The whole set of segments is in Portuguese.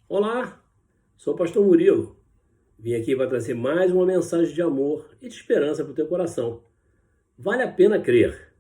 Olá, sou o pastor Murilo. Vim aqui para trazer mais uma mensagem de amor e de esperança para o teu coração. Vale a pena crer.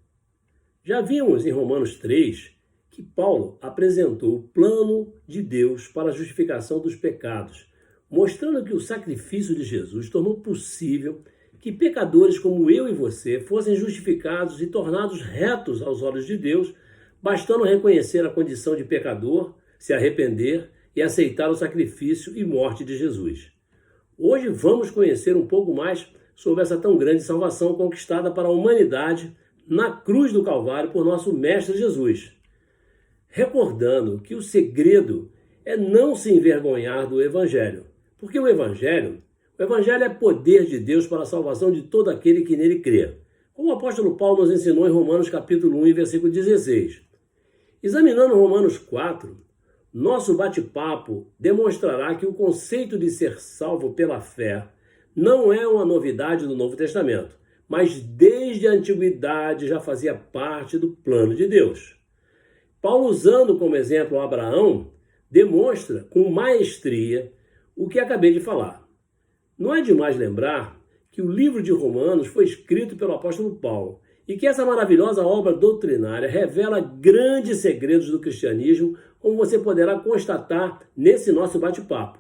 Já vimos em Romanos 3 que Paulo apresentou o plano de Deus para a justificação dos pecados, mostrando que o sacrifício de Jesus tornou possível que pecadores como eu e você fossem justificados e tornados retos aos olhos de Deus, bastando reconhecer a condição de pecador, se arrepender e aceitar o sacrifício e morte de Jesus. Hoje vamos conhecer um pouco mais sobre essa tão grande salvação conquistada para a humanidade na cruz do Calvário por nosso Mestre Jesus. Recordando que o segredo é não se envergonhar do Evangelho, porque o Evangelho é poder de Deus para a salvação de todo aquele que nele crê, como o apóstolo Paulo nos ensinou em Romanos capítulo 1, versículo 16. Examinando Romanos 4, nosso bate-papo demonstrará que o conceito de ser salvo pela fé não é uma novidade do Novo Testamento, mas desde a antiguidade já fazia parte do plano de Deus. Paulo, usando como exemplo Abraão, demonstra com maestria o que acabei de falar. Não é demais lembrar que o livro de Romanos foi escrito pelo apóstolo Paulo e que essa maravilhosa obra doutrinária revela grandes segredos do cristianismo, como você poderá constatar nesse nosso bate-papo.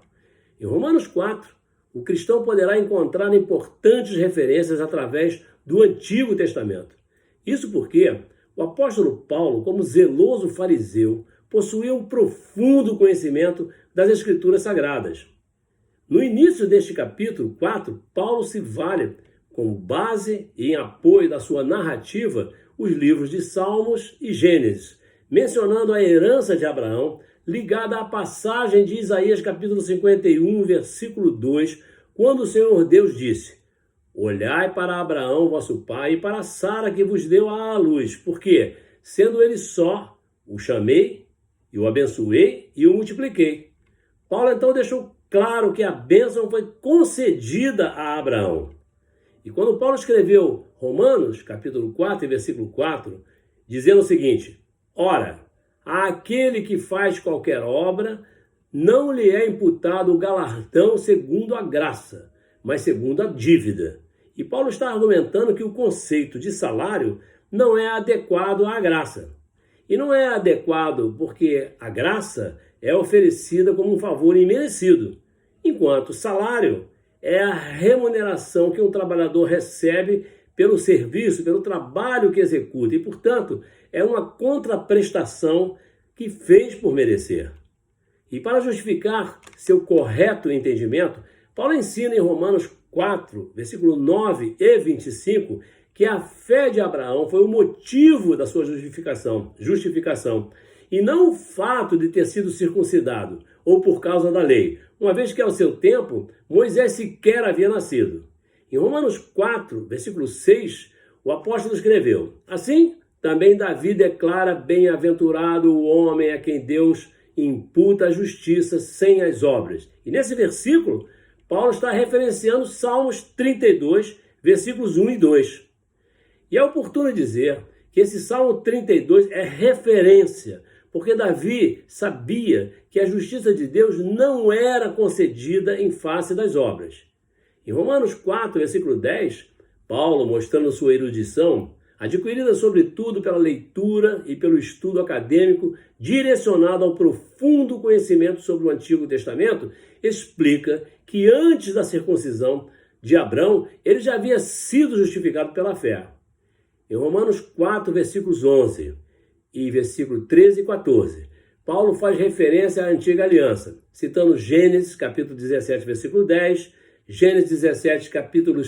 Em Romanos 4, o cristão poderá encontrar importantes referências através do Antigo Testamento. Isso porque o apóstolo Paulo, como zeloso fariseu, possuía um profundo conhecimento das Escrituras Sagradas. No início deste capítulo 4, Paulo se vale como base e em apoio da sua narrativa os livros de Salmos e Gênesis, mencionando a herança de Abraão ligada à passagem de Isaías capítulo 51, versículo 2, quando o Senhor Deus disse: olhai para Abraão, vosso pai, e para Sara, que vos deu à luz, porque, sendo ele só, o chamei, e o abençoei e o multipliquei. Paulo então deixou claro que a bênção foi concedida a Abraão. E quando Paulo escreveu Romanos, capítulo 4, versículo 4, dizendo o seguinte: ora, àquele que faz qualquer obra, não lhe é imputado o galardão segundo a graça, mas segundo a dívida. E Paulo está argumentando que o conceito de salário não é adequado à graça. E não é adequado porque a graça é oferecida como um favor imerecido, enquanto o salário é a remuneração que um trabalhador recebe pelo serviço, pelo trabalho que executa, e, portanto, é uma contraprestação que fez por merecer. E para justificar seu correto entendimento, Paulo ensina em Romanos 4, versículo 9 e 25, que a fé de Abraão foi o motivo da sua justificação, e não o fato de ter sido circuncidado, ou por causa da lei, uma vez que ao seu tempo Moisés sequer havia nascido. Em Romanos 4, versículo 6, o apóstolo escreveu: assim, também Davi declara: bem-aventurado o homem a quem Deus imputa a justiça sem as obras. E nesse versículo, Paulo está referenciando Salmos 32, versículos 1 e 2. E é oportuno dizer que esse Salmo 32 é referência, porque Davi sabia que a justiça de Deus não era concedida em face das obras. Em Romanos 4, versículo 10, Paulo, mostrando sua erudição, adquirida sobretudo pela leitura e pelo estudo acadêmico, direcionado ao profundo conhecimento sobre o Antigo Testamento, explica que antes da circuncisão de Abrão, ele já havia sido justificado pela fé. Em Romanos 4, versículos 11 e versículo 13 e 14, Paulo faz referência à antiga aliança, citando Gênesis, capítulo 17, versículo 10, Gênesis 17, capítulo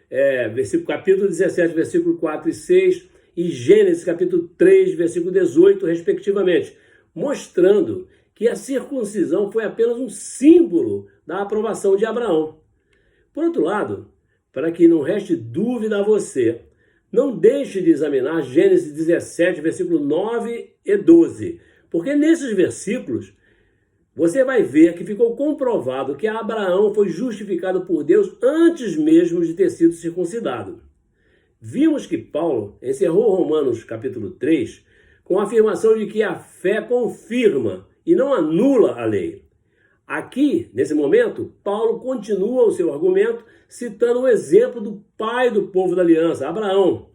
17, versículo 4 e 6, e Gênesis, capítulo 3, versículo 18, respectivamente, mostrando que a circuncisão foi apenas um símbolo da aprovação de Abraão. Por outro lado, para que não reste dúvida a você, não deixe de examinar Gênesis 17, versículo 9 e 12, porque nesses versículos você vai ver que ficou comprovado que Abraão foi justificado por Deus antes mesmo de ter sido circuncidado. Vimos que Paulo encerrou Romanos capítulo 3 com a afirmação de que a fé confirma e não anula a lei. Aqui, nesse momento, Paulo continua o seu argumento citando o exemplo do pai do povo da aliança, Abraão.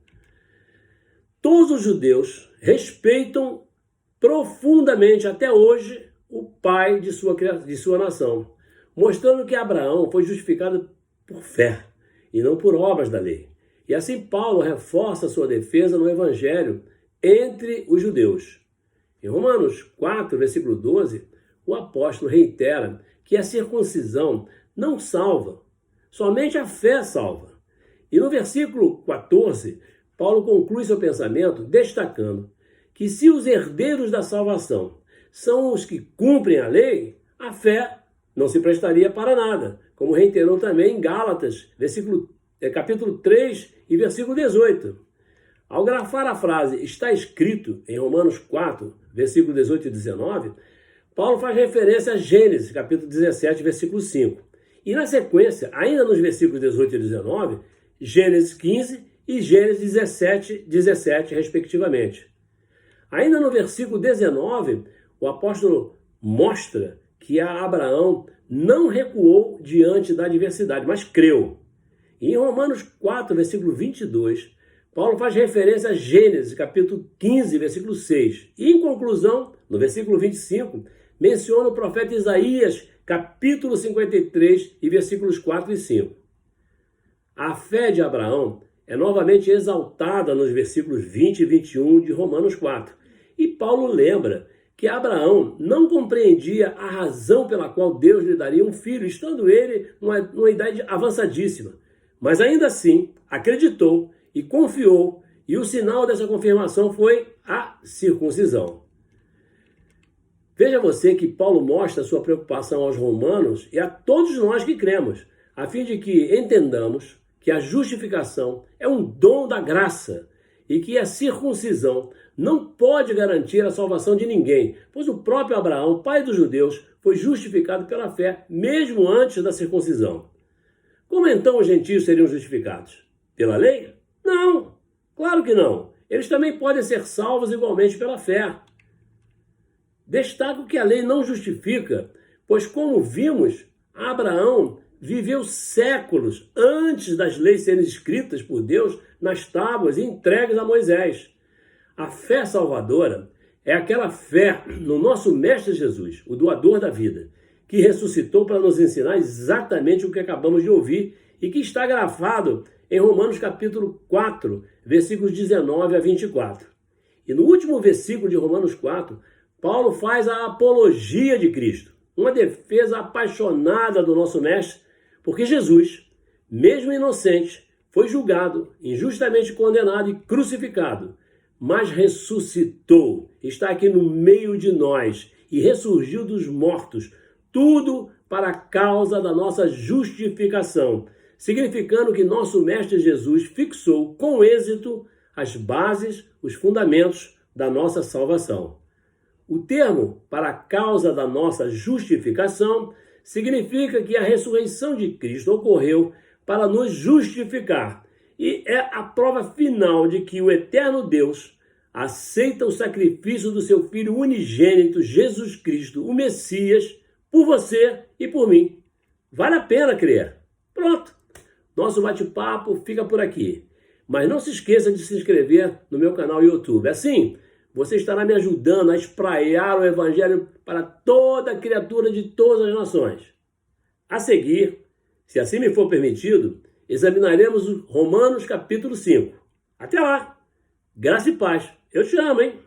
Todos os judeus respeitam profundamente até hoje o pai de sua nação, mostrando que Abraão foi justificado por fé e não por obras da lei. E assim Paulo reforça sua defesa no Evangelho entre os judeus. Em Romanos 4, versículo 12, o apóstolo reitera que a circuncisão não salva, somente a fé salva. E no versículo 14, Paulo conclui seu pensamento destacando que se os herdeiros da salvação são os que cumprem a lei, a fé não se prestaria para nada, como reiterou também em Gálatas, capítulo 3 e versículo 18. Ao grafar a frase está escrito em Romanos 4, versículo 18 e 19, Paulo faz referência a Gênesis, capítulo 17, versículo 5. E na sequência, ainda nos versículos 18 e 19, Gênesis 15 e Gênesis 17, respectivamente. Ainda no versículo 19, o apóstolo mostra que Abraão não recuou diante da adversidade, mas creu. E em Romanos 4, versículo 22, Paulo faz referência a Gênesis, capítulo 15, versículo 6. E em conclusão, no versículo 25, menciona o profeta Isaías, capítulo 53 e versículos 4 e 5. A fé de Abraão é novamente exaltada nos versículos 20 e 21 de Romanos 4. E Paulo lembra que Abraão não compreendia a razão pela qual Deus lhe daria um filho, estando ele numa idade avançadíssima. Mas ainda assim, acreditou e confiou, e o sinal dessa confirmação foi a circuncisão. Veja você que Paulo mostra sua preocupação aos romanos e a todos nós que cremos, a fim de que entendamos que a justificação é um dom da graça e que a circuncisão não pode garantir a salvação de ninguém, pois o próprio Abraão, pai dos judeus, foi justificado pela fé, mesmo antes da circuncisão. Como então os gentios seriam justificados? Pela lei? Não, claro que não. Eles também podem ser salvos igualmente pela fé. Destaco que a lei não justifica, pois como vimos, Abraão viveu séculos antes das leis serem escritas por Deus nas tábuas e entregues a Moisés. A fé salvadora é aquela fé no nosso Mestre Jesus, o doador da vida, que ressuscitou para nos ensinar exatamente o que acabamos de ouvir e que está grafado em Romanos capítulo 4, versículos 19 a 24. E no último versículo de Romanos 4, Paulo faz a apologia de Cristo, uma defesa apaixonada do nosso Mestre, porque Jesus, mesmo inocente, foi julgado, injustamente condenado e crucificado, mas ressuscitou, está aqui no meio de nós e ressurgiu dos mortos, tudo para a causa da nossa justificação, significando que nosso Mestre Jesus fixou com êxito as bases, os fundamentos da nossa salvação. O termo para a causa da nossa justificação significa que a ressurreição de Cristo ocorreu para nos justificar e é a prova final de que o eterno Deus aceita o sacrifício do seu Filho unigênito, Jesus Cristo, o Messias, por você e por mim. Vale a pena crer. Pronto. Nosso bate-papo fica por aqui. Mas não se esqueça de se inscrever no meu canal YouTube. Assim, você estará me ajudando a espraiar o Evangelho para toda criatura de todas as nações. A seguir, se assim me for permitido, examinaremos Romanos capítulo 5. Até lá! Graça e paz. Eu te amo, hein?